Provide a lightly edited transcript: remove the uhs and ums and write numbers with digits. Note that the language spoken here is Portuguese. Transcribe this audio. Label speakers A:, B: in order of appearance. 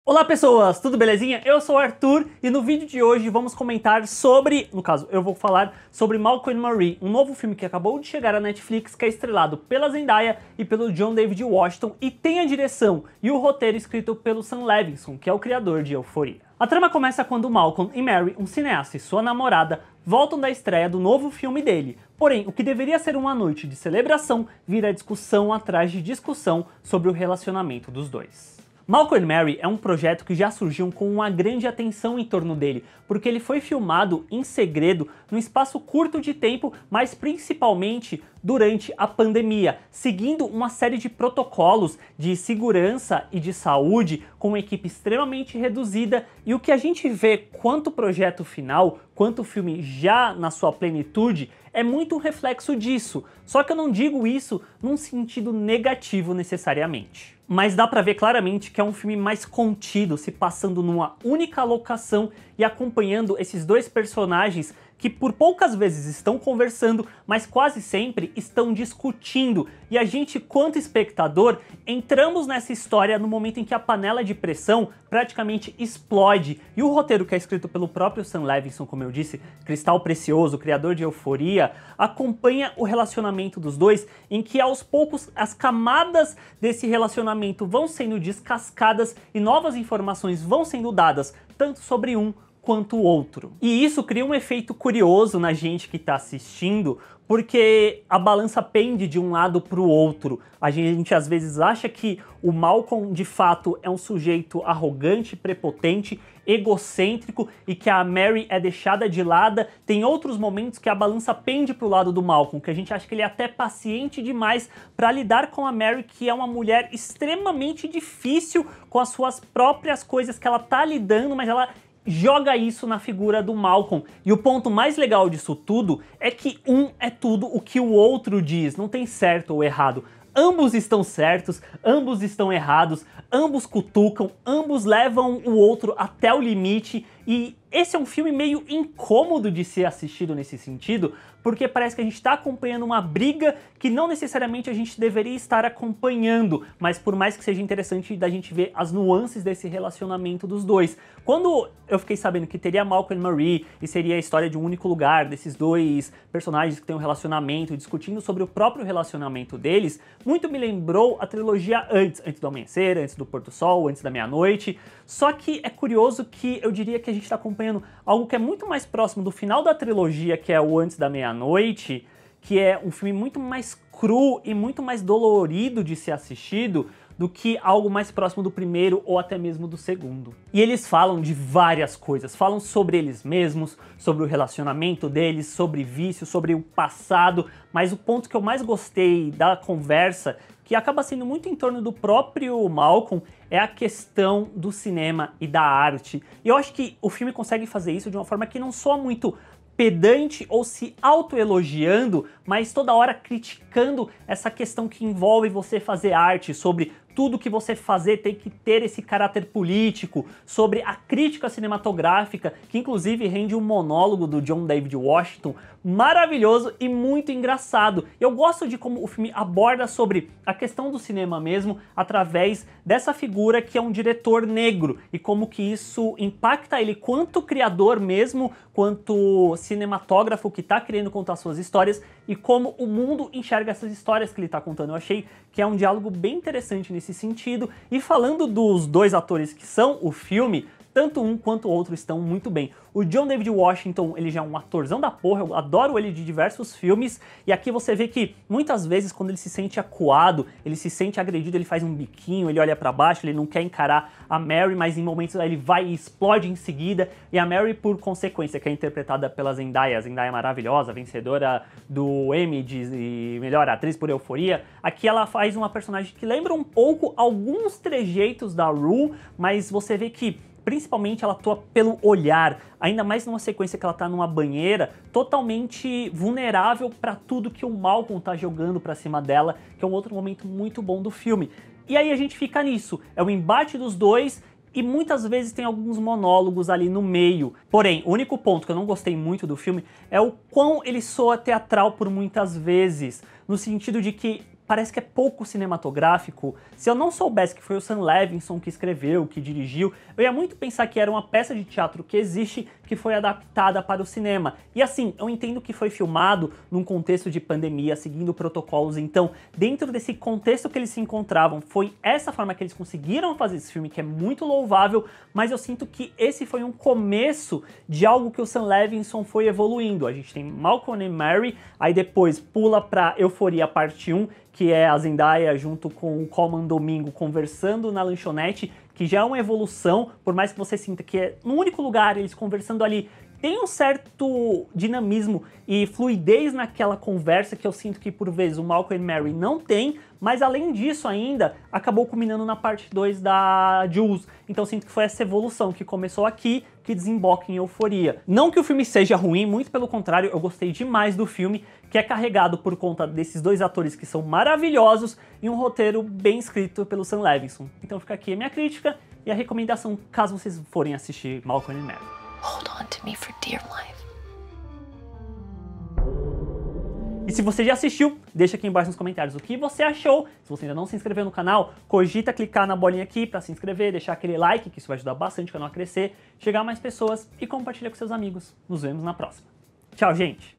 A: Olá pessoas, tudo belezinha? Eu sou o Arthur e no vídeo de hoje vamos comentar sobre, no caso eu vou falar sobre Malcolm and Marie, um novo filme que acabou de chegar à Netflix, que é estrelado pela Zendaya e pelo John David Washington e tem a direção e o roteiro escrito pelo Sam Levinson, que é o criador de Euphoria. A trama começa quando Malcolm e Mary, um cineasta e sua namorada, voltam da estreia do novo filme dele. Porém, o que deveria ser uma noite de celebração vira discussão atrás de discussão sobre o relacionamento dos dois. Malcolm and Mary é um projeto que já surgiu com uma grande atenção em torno dele, porque ele foi filmado em segredo num espaço curto de tempo, mas principalmente durante a pandemia, seguindo uma série de protocolos de segurança e de saúde com uma equipe extremamente reduzida, e o que a gente vê quanto projeto final, quanto o filme já na sua plenitude, é muito um reflexo disso, só que eu não digo isso num sentido negativo necessariamente. Mas dá pra ver claramente que é um filme mais contido, se passando numa única locação e acompanhando esses dois personagens que por poucas vezes estão conversando, mas quase sempre estão discutindo. E a gente, quanto espectador, entramos nessa história no momento em que a panela de pressão praticamente explode. E o roteiro, que é escrito pelo próprio Sam Levinson, como eu disse, cristal precioso, criador de Euphoria, acompanha o relacionamento dos dois, em que aos poucos as camadas desse relacionamento vão sendo descascadas e novas informações vão sendo dadas, tanto sobre um quanto o outro. E isso cria um efeito curioso na gente que está assistindo, porque a balança pende de um lado para o outro. A gente às vezes acha que o Malcolm de fato é um sujeito arrogante, prepotente, egocêntrico e que a Mary é deixada de lado. Tem outros momentos que a balança pende para o lado do Malcolm, que a gente acha que ele é até paciente demais para lidar com a Mary, que é uma mulher extremamente difícil com as suas próprias coisas que ela tá lidando, mas ela joga isso na figura do Malcolm. E o ponto mais legal disso tudo é que um é tudo o que o outro diz, não tem certo ou errado. Ambos estão certos, ambos estão errados, ambos cutucam, ambos levam o outro até o limite, e esse é um filme meio incômodo de ser assistido nesse sentido, porque parece que a gente está acompanhando uma briga que não necessariamente a gente deveria estar acompanhando, mas por mais que seja interessante da gente ver as nuances desse relacionamento dos dois. Quando eu fiquei sabendo que teria Malcolm e Marie e seria a história de um único lugar, desses dois personagens que têm um relacionamento, discutindo sobre o próprio relacionamento deles, muito me lembrou a trilogia Antes do Amanhecer, Antes do Pôr do Sol, Antes da Meia-Noite. Só que é curioso que eu diria que a gente está acompanhando algo que é muito mais próximo do final da trilogia, que é o Antes da Meia-Noite, que é um filme muito mais cru e muito mais dolorido de ser assistido do que algo mais próximo do primeiro ou até mesmo do segundo. E eles falam de várias coisas, falam sobre eles mesmos, sobre o relacionamento deles, sobre vício, sobre o passado, mas o ponto que eu mais gostei da conversa, que acaba sendo muito em torno do próprio Malcolm, é a questão do cinema e da arte. E eu acho que o filme consegue fazer isso de uma forma que não soa muito pedante ou se autoelogiando, mas toda hora criticando essa questão que envolve você fazer arte, sobre tudo que você fazer tem que ter esse caráter político, sobre a crítica cinematográfica, que inclusive rende um monólogo do John David Washington maravilhoso e muito engraçado. Eu gosto de como o filme aborda sobre a questão do cinema mesmo, através dessa figura que é um diretor negro, e como que isso impacta ele quanto criador mesmo, quanto cinematógrafo que está querendo contar suas histórias, e como o mundo enxerga essas histórias que ele está contando. Eu achei que é um diálogo bem interessante nesse sentido. E falando dos dois atores que são o filme, tanto um quanto o outro estão muito bem. O John David Washington, ele já é um atorzão da porra, eu adoro ele de diversos filmes, e aqui você vê que muitas vezes quando ele se sente acuado, ele se sente agredido, ele faz um biquinho, ele olha pra baixo, ele não quer encarar a Mary, mas em momentos ele vai e explode em seguida, e a Mary, por consequência, que é interpretada pela Zendaya, a Zendaya maravilhosa, vencedora do Emmy de melhor atriz por Euphoria, aqui ela faz uma personagem que lembra um pouco alguns trejeitos da Rue, mas você vê que principalmente ela atua pelo olhar, ainda mais numa sequência que ela tá numa banheira, totalmente vulnerável para tudo que o Malcolm tá jogando pra cima dela, que é um outro momento muito bom do filme. E aí a gente fica nisso, é o embate dos dois, e muitas vezes tem alguns monólogos ali no meio. Porém, o único ponto que eu não gostei muito do filme é o quão ele soa teatral por muitas vezes, no sentido de que parece que é pouco cinematográfico. Se eu não soubesse que foi o Sam Levinson que escreveu, que dirigiu, eu ia muito pensar que era uma peça de teatro que existe, que foi adaptada para o cinema. E assim, eu entendo que foi filmado num contexto de pandemia, seguindo protocolos, então dentro desse contexto que eles se encontravam, foi essa forma que eles conseguiram fazer esse filme, que é muito louvável, mas eu sinto que esse foi um começo de algo que o Sam Levinson foi evoluindo. A gente tem Malcolm and Mary, aí depois pula pra Euforia parte 1, que é a Zendaya junto com o Colman Domingo conversando na lanchonete, que já é uma evolução, por mais que você sinta que é no único lugar, eles conversando ali, tem um certo dinamismo e fluidez naquela conversa que eu sinto que por vezes o Malcolm and Mary não tem, mas além disso ainda, acabou culminando na parte 2 da Jules. Então eu sinto que foi essa evolução que começou aqui, que desemboca em Euforia. Não que o filme seja ruim, muito pelo contrário, eu gostei demais do filme, que é carregado por conta desses dois atores que são maravilhosos e um roteiro bem escrito pelo Sam Levinson. Então fica aqui a minha crítica e a recomendação caso vocês forem assistir Malcolm and Mary.
B: Hold on to me for dear life.
A: E se você já assistiu, deixa aqui embaixo nos comentários o que você achou. Se você ainda não se inscreveu no canal, cogita clicar na bolinha aqui para se inscrever, deixar aquele like, que isso vai ajudar bastante o canal a crescer, chegar a mais pessoas e compartilhar com seus amigos. Nos vemos na próxima. Tchau, gente!